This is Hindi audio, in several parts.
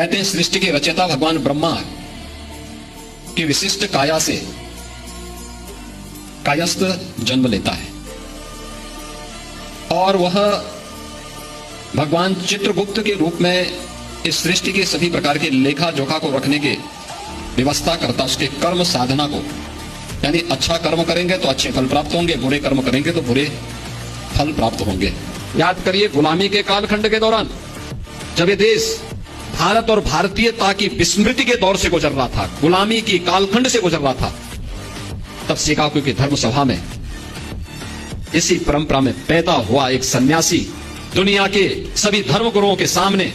कहते हैं सृष्टि के रचयिता भगवान ब्रह्मा की विशिष्ट काया से कायस्थ जन्म लेता है और वह भगवान चित्रगुप्त के रूप में इस सृष्टि के सभी प्रकार के लेखा जोखा को रखने के व्यवस्था करता, उसके कर्म साधना को, यानी अच्छा कर्म करेंगे तो अच्छे फल प्राप्त होंगे, बुरे कर्म करेंगे तो बुरे फल प्राप्त होंगे। याद करिए, गुलामी के कालखंड के दौरान जब ये देश भारत और भारतीयता की विस्मृति के दौर से गुजर रहा था, गुलामी की कालखंड से गुजर रहा था, तब शिकागो की धर्म सभा में इसी परंपरा में पैदा हुआ एक सन्यासी दुनिया के सभी धर्म गुरुओं के सामने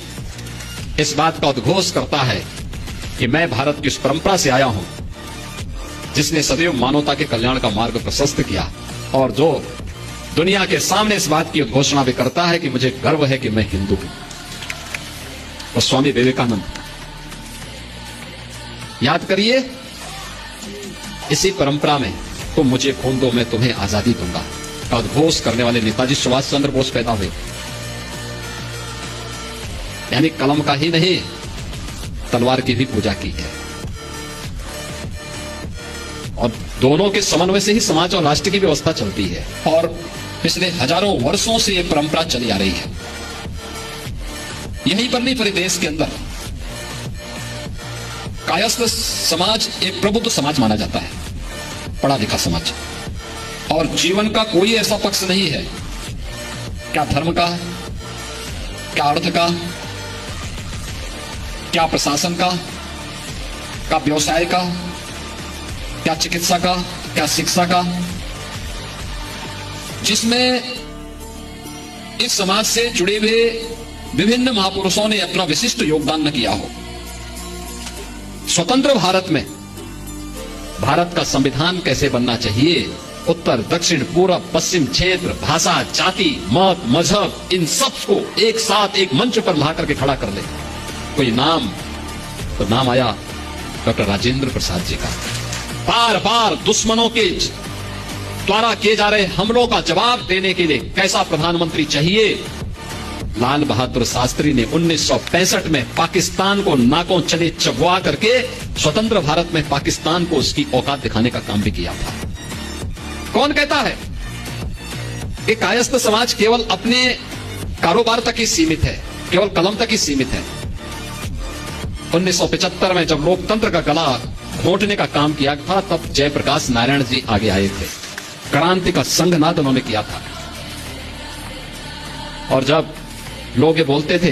इस बात का उद्घोष करता है कि मैं भारत की उस परंपरा से आया हूं जिसने सदैव मानवता के कल्याण का मार्ग प्रशस्त किया, और जो दुनिया के सामने इस बात की घोषणा भी करता है कि मुझे गर्व है कि मैं हिंदू हूं। और स्वामी विवेकानंद, याद करिए, इसी परंपरा में तुम मुझे खून दो मैं तुम्हें आजादी दूंगा का उद्घोष करने वाले नेताजी सुभाष चंद्र बोस पैदा हुए। यानी कलम का ही नहीं, तलवार की भी पूजा की है, और दोनों के समन्वय से ही समाज और राष्ट्र की व्यवस्था चलती है, और पिछले हजारों वर्षों से यह परंपरा चली आ रही है। यहीं पर नहीं, पूरे देश के अंदर कायस्थ समाज एक प्रबुद्ध समाज माना जाता है, पढ़ा लिखा समाज, और जीवन का कोई ऐसा पक्ष नहीं है, क्या धर्म का, क्या अर्थ का, क्या प्रशासन का, क्या व्यवसाय का, क्या चिकित्सा का, क्या शिक्षा का, जिसमें इस समाज से जुड़े हुए विभिन्न महापुरुषों ने अपना विशिष्ट योगदान न किया हो। स्वतंत्र भारत में भारत का संविधान कैसे बनना चाहिए, उत्तर दक्षिण पूर्व पश्चिम क्षेत्र, भाषा, जाति, मत, मजहब, इन सब को एक साथ एक मंच पर ला करके खड़ा कर ले, कोई नाम, तो नाम आया डॉक्टर राजेंद्र प्रसाद जी का। बार बार दुश्मनों के द्वारा किए जा रहे हमलों का जवाब देने के लिए कैसा प्रधानमंत्री चाहिए, लाल बहादुर शास्त्री ने 1965 में पाकिस्तान को नाकों चले चबवा करके स्वतंत्र भारत में पाकिस्तान को उसकी औकात दिखाने का काम भी किया था। कौन कहता है कि कायस्थ समाज केवल अपने कारोबार तक ही सीमित है, केवल कलम तक ही सीमित है? 1975 में जब लोकतंत्र का गला घोटने का काम किया था, तब जयप्रकाश नारायण जी आगे आए थे, क्रांति का संघनाद उन्होंने किया था, और जब लोग ये बोलते थे